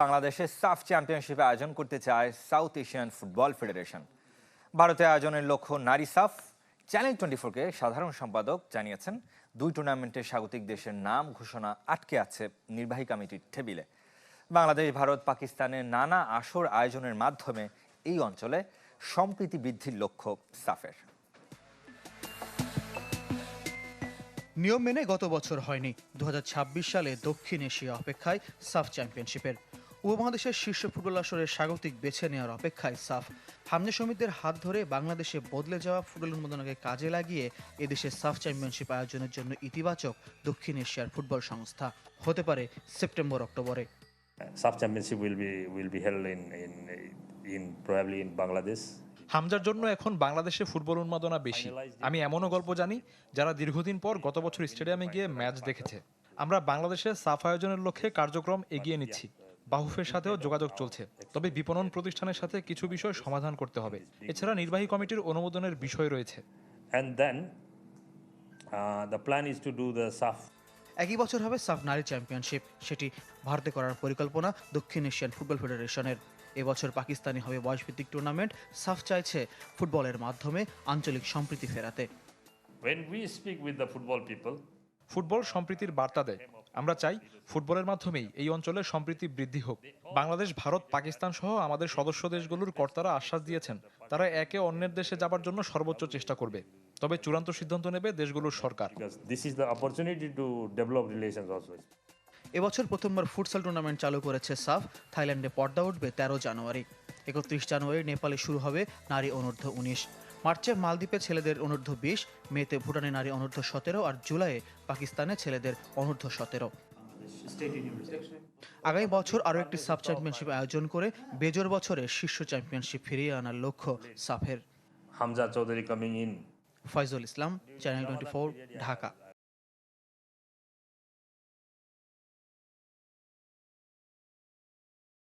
বাংলাদেশে সাফ চ্যাম্পিয়নশিপ আয়োজন করতে চায় সাউথ এশিয়ান ফুটবল ফেডারেশন। ভারতে আয়োজনের লক্ষ্য নারী সাফ। চ্যানেল 24কে সাধারণ সম্পাদক জানিয়েছেন, দুই টুর্নামেন্টের স্বাগতিক দেশের নাম ঘোষণা আটকে আছে নির্বাহী কমিটির টেবিলে। বাংলাদেশ, ভারত, পাকিস্তানের নানা আসর আয়োজনের মাধ্যমে এই অঞ্চলে সম্প্রীতি বৃদ্ধির লক্ষ্য সাফের। নিয়ম মেনে গত বছর হয়নি। 2026 সালে দক্ষিণ এশিয়া অপেক্ষায় সাফ চ্যাম্পিয়নশিপের উপমহাদেশের শীর্ষ ফুটবল আসরের স্বাগতিক বেছে নেওয়ার অপেক্ষায় সাফ। হামজা সমিতির হাত ধরে বাংলাদেশে বদলে যাওয়া ফুটবল উন্মাদনাকে কাজে লাগিয়ে এদেশে সাফ চ্যাম্পিয়নশিপ আয়োজনের জন্য ইতিবাচক দক্ষিণ এশিয়ার ফুটবল সংস্থা হতে পারে সেপ্টেম্বর-অক্টোবরে। SAF championship will be held in probably in Bangladesh. হামজার জন্য এখন বাংলাদেশে ফুটবল উন্মাদনা বেশি। আমি এমনও গল্প জানি যারা দীর্ঘদিন পর গত বছর স্টেডিয়ামে গিয়ে ম্যাচ দেখেছে। আমরা বাংলাদেশে সাফ আয়োজনের লক্ষ্যে কার্যক্রম এগিয়ে নিচ্ছি। বাহুফের সাথেও যোগাযোগ চলছে, তবে বিপণন প্রতিষ্ঠানের সাথে কিছু বিষয় সমাধান করতে হবে। এছাড়া নির্বাহী কমিটির অনুমোদনের বিষয় রয়েছে। And then the plan is to do the SAF. একই বছর হবে সাফ নারী চ্যাম্পিয়নশিপ, সেটি ভারতে করার পরিকল্পনা দক্ষিণ এশিয়ান ফুটবল ফেডারেশনের। এবছর পাকিস্তানি হবে বয়সভিত্তিক টুর্নামেন্ট। সাফ চাইছে ফুটবলের মাধ্যমে আঞ্চলিক সম্প্রীতি ফেরাতে। When we speak with the football people, football সম্প্রীতির বার্তা দেয়। আমরা চাই ফুটবলের মাধ্যমেই এই অঞ্চলের সম্প্রীতি বৃদ্ধি হোক। বাংলাদেশ, ভারত, পাকিস্তান সহ আমাদের সদস্য দেশগুলোর কর্তারা আশ্বাস দিয়েছেন তারা একে অন্যের দেশে যাবার জন্য সর্বোচ্চ চেষ্টা করবে, তবে চূড়ান্ত সিদ্ধান্ত নেবে দেশগুলোর সরকার। because this is the opportunity to develop relations also. এবছর প্রথমবার ফুটসাল টুর্নামেন্ট চালু করেছে সাফ। থাইল্যান্ডে পর্দা উঠবে 13 জানুয়ারি। 31 জানুয়ারি নেপালে শুরু হবে নারী অনূর্ধ্ব 19। মার্চে মালদ্বীপে ছেলেদের অনূর্ধ্ব 20, মেতে ভুটানে নারী অনূর্ধ্ব 17 আর জুলাইয়ে পাকিস্তানে ছেলেদের অনূর্ধ্ব 17। আগামী বছর আরও একটি সাব চ্যাম্পিয়নশিপ আয়োজন করে বেজোর বছরে শীর্ষ চ্যাম্পিয়নশিপ ফিরিয়ে আনার লক্ষ্য সাফের। Hamza Chaudhary coming in. Faizul Islam, channel 24, Dhaka.